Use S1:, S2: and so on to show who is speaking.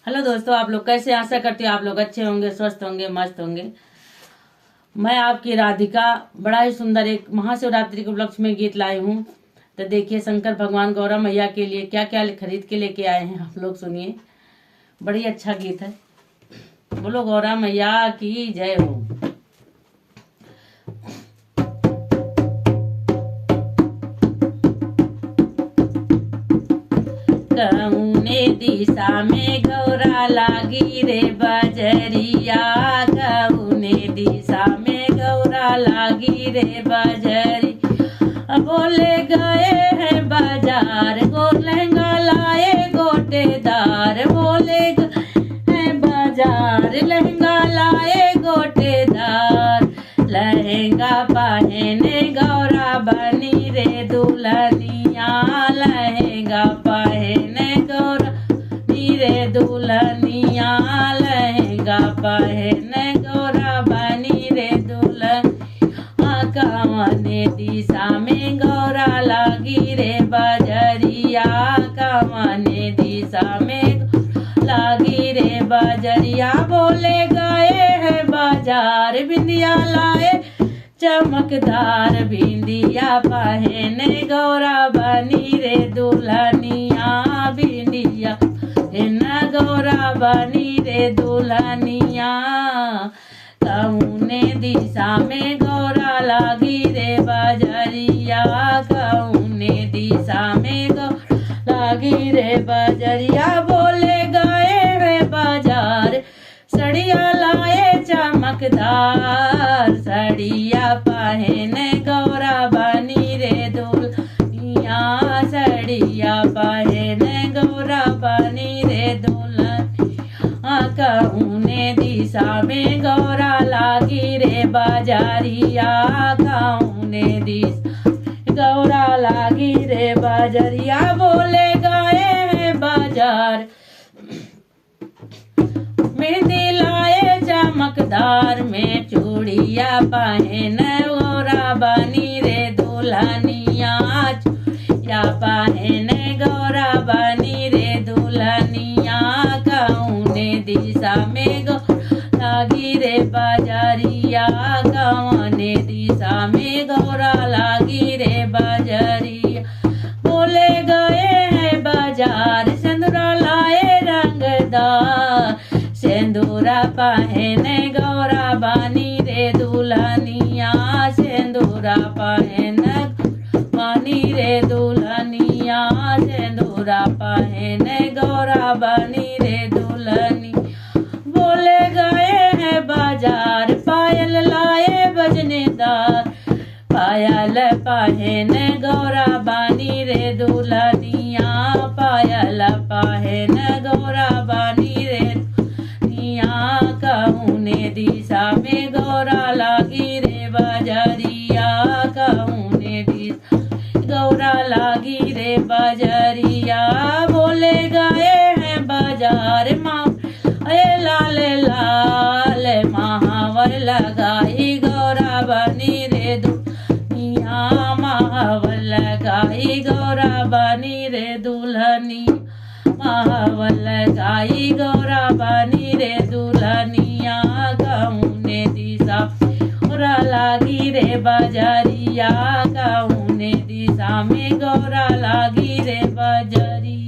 S1: Hello दोस्तों, आप लोग कैसे? आशा करती हूँ आप लोग अच्छे होंगे, स्वस्थ होंगे, मस्त होंगे। मैं आपकी राधिका बड़ा ही सुंदर एक महाशिवरात्रि के उपलक्ष्य में गीत लाई हूँ। तो देखिए, शंकर भगवान गौरा मैया के लिए क्या क्या खरीद के लेके आए हैं, आप लोग सुनिए। बड़ी अच्छा गीत है। बोलो गौरा मैया की जय हो। कौने दिशा में गौरा लागी रे बजरिया, कौने दिशा में गौरा लागी रे बजरी। बोले गए हैं बाजार, गो लहंगा लाए गोटेदार। बोले गए हैं बाजार, लहंगा लाए गोटेदार। लहंगा पहने गौरा बनी रे दुल्हनिया, लहंगा पहने गौरा बनी रे दुल्हनिया। लहंगा पहने गौरा बनी रे दुल्हनिया। कौने दिशा में गौरा लागी रे बजरिया, कौने दिशा में लागी रे बजरिया। बोले गए हैं बाजार, बिंदिया लाए चमकदार। बिंदिया पहने गौरा बनी रे दुल्हनिया, बिंदिया पहने गौरा बनी रे दुल्हनिया। कौने दिशा में गौरा लागी रे बजरिया, कौने दिशा में गौरा लागी रे बजरिया। बोले गए रे बाजार, सड़िया लाए चमकदार। सड़िया पहने गौरा बनी रे दुल्हनिया, सड़िया पहने गौरा बनी रे दुल्हनिया। कौने दिशा में गौरा लागी रे बजरिया, कौने दिशा गौरा लागी रे बजरिया। बोले गए हैं बाजार, मेहंदी लाए चमकदार। में चूड़िया पहने गौरा बनी रे दुल्हनिया, चूड़िया पहने गौरा बनी रे दुल्हनिया। कौने दिशा में गौरा लागी रे बजरिया, कौने दिशा में गौरा लागी रे बजरिया। बोले गए हैं बाजार, सिंदूरा लाए रंगदार। सिंदूरा पहने गौरा बनी रे दुल्हनिया, सिंदूरा पहने बनी रे दुल्हनिया। सिंदूरा पहने गौरा बनी रे दुल्हनी। बोले गए हैं बाजार, पायल लाए बजनेदार। पायल पहने गौरा बनी रे दुल्हनिया, पायल पहने गौरा बनी रे दुल्हनिया। कौने दिशा में गौरा लागी रे बजरिया, कौने दिशा गौरा लागी रे बजरिया। बोले गए हैं बाजार, लाल लाल महावर लगाई गौरा बनी रे दुल्हनिया। महावर लगाई गौरा बनी रे दुल्हनी, महावर लगाई गौरा बनी रे दुल्हनिया। कौने दिशा गौरा लागी रे बजरिया, कौने दिशा में गौरा लागी रे बजरिया।